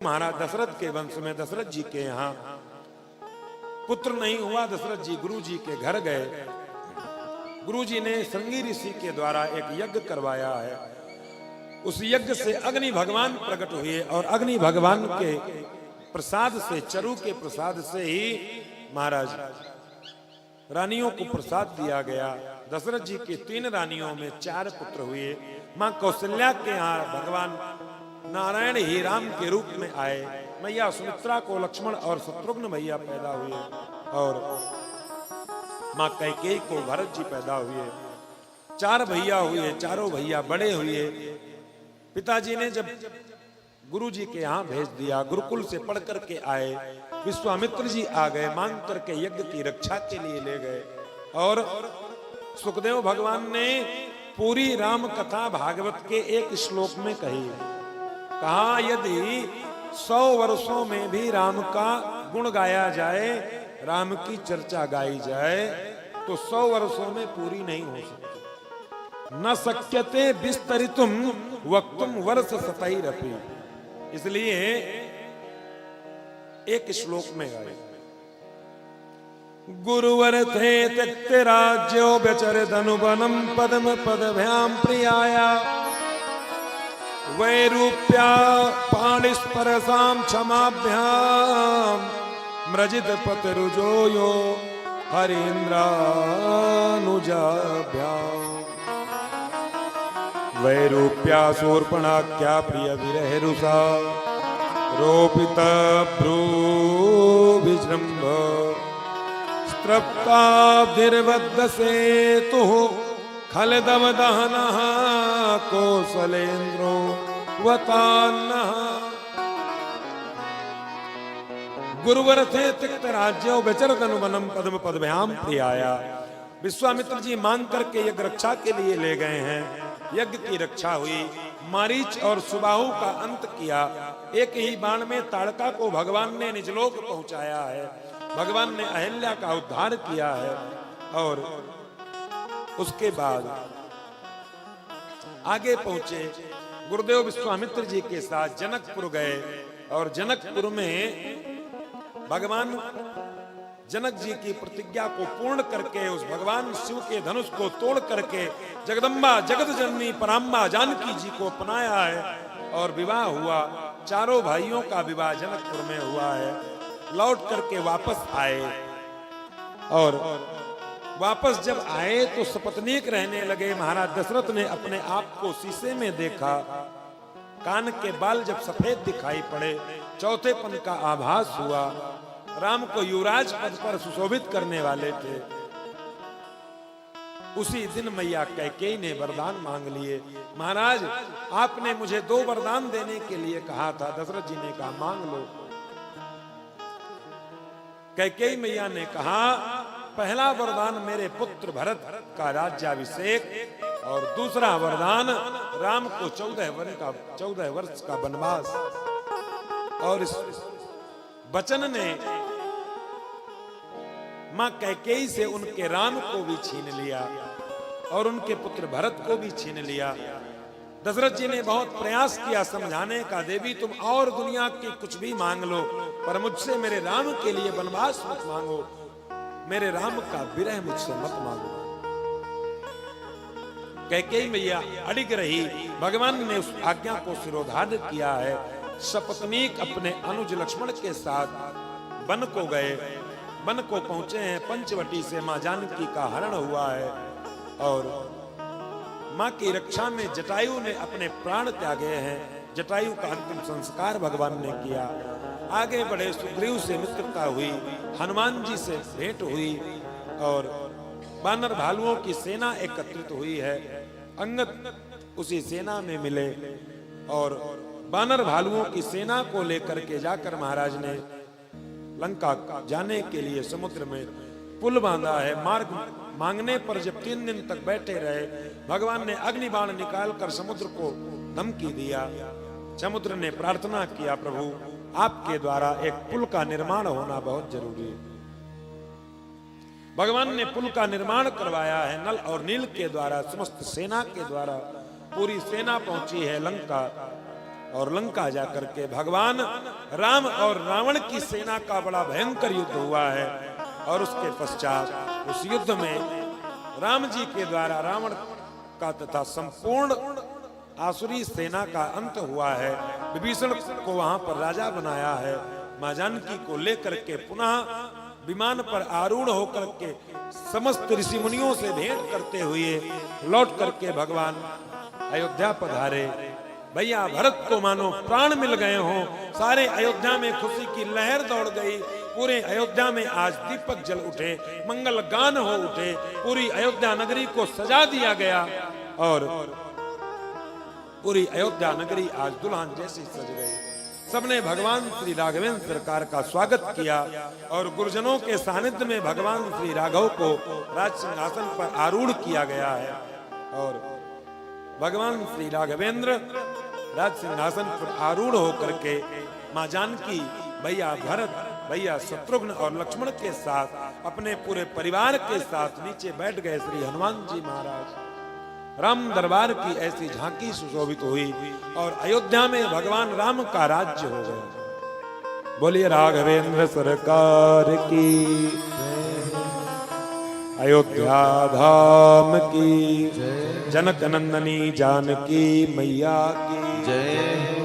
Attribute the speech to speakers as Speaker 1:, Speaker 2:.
Speaker 1: महाराज दशरथ के वंश में दशरथ जी के यहाँ पुत्र नहीं हुआ। दशरथ जी गुरु जी के घर गए। गुरु जी ने श्रृंगी ऋषि के द्वारा एक यज्ञ करवाया है। उस यज्ञ से अग्नि भगवान प्रकट हुए और अग्नि भगवान के प्रसाद से, चरु के प्रसाद से ही महाराज रानियों को प्रसाद दिया गया। दशरथ जी की 3 रानियों में 4 पुत्र हुए। मां कौशल्या के यहाँ भगवान नारायण ही राम के रूप में आए। मैया सुमित्रा को लक्ष्मण और शत्रुघ्न भैया पैदा हुए और मां कैकेयी को भरत जी पैदा हुए। 4 भैया हुए, चारों भैया बड़े हुए। पिताजी ने जब गुरु जी के यहाँ भेज दिया, गुरुकुल से पढ़ करके आए। विश्वामित्र जी आ गए, मांग करके यज्ञ की रक्षा के लिए ले गए और सुखदेव भगवान ने पूरी राम कथा भागवत के एक श्लोक में कही। कहा यदि 100 वर्षों में भी राम का गुण गाया जाए, राम की चर्चा गाई जाए, तो 100 वर्षों में पूरी नहीं हो सकती। न शक्यते विस्तरितुम वक्तुम वर्ष शतैरपि। इसलिए एक श्लोक में गाए, गुरुवर थे त्यक्त राज्यो व्यचरित अनुबनम पद्म पदभ्याम प्रियाया वैरूप्या पाणिस्परसाम क्षमाभ्याम मृजित पतरुजो यो हरीन्द्रानुजाभ्याम वैरूप्या शूर्पणाख्या प्रिय विरहरुषा रोपित भ्रू विजृंभ स्त्रप्ताब्धिर्बद्ध सेतुः खलदम दहनः कौशलेन्द्रो वतान्नः। गुरुवर थे तिक्त राज्यो व्यचरत अनुवनम पद्म पदभ्याम प्रियाया। विश्वामित्र जी मांग करके यज्ञ रक्षा के लिए ले गए हैं। यज्ञ की रक्षा हुई। मारीच और सुबाहु का अंत किया। एक ही बाण में ताड़का को भगवान ने निजलोक पहुंचाया है। भगवान ने अहिल्या का उद्धार किया है और उसके बाद आगे पहुंचे। गुरुदेव विश्वामित्र जी के साथ जनकपुर गए और जनकपुर में भगवान जनक जी की प्रतिज्ञा को पूर्ण करके उस भगवान शिव के धनुष को तोड़ करके जगदम्बा जगत जननी पराम्बा जानकी जी को अपनाया है और विवाह हुआ। चारों भाइयों का विवाह जनकपुर में हुआ है। लौट करके वापस आए और वापस जब आए तो सपत्नीक रहने लगे। महाराज दशरथ ने अपने आप को शीशे में देखा। कान के बाल जब सफेद दिखाई पड़े, चौथेपन का आभास हुआ। राम को युवराज पद पर सुशोभित करने वाले थे। उसी दिन मैया कैकेयी ने वरदान मांग लिए। महाराज आपने मुझे 2 वरदान देने के लिए कहा था। दशरथ जी ने कहा मांग लो। कैकेयी मैया ने कहा पहला वरदान मेरे पुत्र भरत का राज्याभिषेक और दूसरा वरदान राम को 14 वर्ष का वनवास। और इस वचन ने मां कैकेयी से उनके राम को भी छीन लिया और उनके पुत्र भरत को भी छीन लिया। दशरथ जी ने बहुत प्रयास किया समझाने का, देवी तुम और दुनिया की कुछ भी मांग लो पर मुझसे मेरे राम के लिए वनवास मत मांगो, मेरे राम का विरह मुझसे मत मांगो। कैकेयी मैया अडिग रही। भगवान ने उस आज्ञा को शिरोधार्य किया है। सपत्नीक अपने अनुज लक्ष्मण के साथ वन को गए। वन को पहुंचे हैं। पंचवटी से मां जानकी का हरण हुआ है और मां की रक्षा में जटायु ने अपने प्राण त्यागे हैं। जटायु का अंतिम संस्कार भगवान ने किया। आगे बढ़े। सुग्रीव से मित्रता हुई, हनुमान जी से भेंट हुई और वानर भालुओं की सेना एकत्रित हुई है। अंगद उसी सेना में मिले और वानर भालुओं की सेना को लेकर के जाकर महाराज ने लंका जाने के लिए समुद्र में पुल बांधा है। मार्ग मांगने पर जब 3 दिन तक बैठे रहे, भगवान ने अग्निबाण निकालकर समुद्र को धमकी दिया। समुद्र ने प्रार्थना किया प्रभु आपके द्वारा एक पुल का निर्माण होना बहुत जरूरी है। भगवान ने पुल का निर्माण करवाया है। नल और नील के द्वारा, समस्त सेना के द्वारा पूरी सेना पहुंची है लंका। और लंका जाकर के भगवान राम और रावण की सेना का बड़ा भयंकर युद्ध हुआ है। और उसके पश्चात उस युद्ध में राम जी के द्वारा रावण का तथा संपूर्ण आसुरी सेना का अंत हुआ है। विभीषण को वहां पर राजा बनाया है। मां जानकी को लेकर के पुनः विमान पर आरूढ़ होकर के समस्त ऋषि मुनियों से भेंट करते हुए लौट करके भगवान अयोध्या पधारे। भैया भरत को मानो प्राण मिल गए हों। सारे अयोध्या में खुशी की लहर दौड़ गई। पूरे अयोध्या में आज दीपक जल उठे, मंगल गान हो उठे। पूरी अयोध्या नगरी को सजा दिया गया और पूरी अयोध्या नगरी आज दुल्हन जैसी सज गई। सबने भगवान श्री राघवेंद्र सरकार का स्वागत किया और गुरुजनों के सानिध्य में भगवान श्री राघव को राज सिंहासन पर आरूढ़ किया गया है। और भगवान श्री राघवेंद्र राज सिंहासन पर आरूढ़ होकर के मां जानकी, भैया भरत, भैया शत्रुघ्न और लक्ष्मण के साथ अपने पूरे परिवार के साथ नीचे बैठ गए। श्री हनुमान जी महाराज राम दरबार की ऐसी झांकी सुशोभित हुई और अयोध्या में भगवान राम का राज्य हो गया। बोलिए राघवेंद्र सरकार की, अयोध्या धाम की, जनक नंदनी जानकी मैया की जय।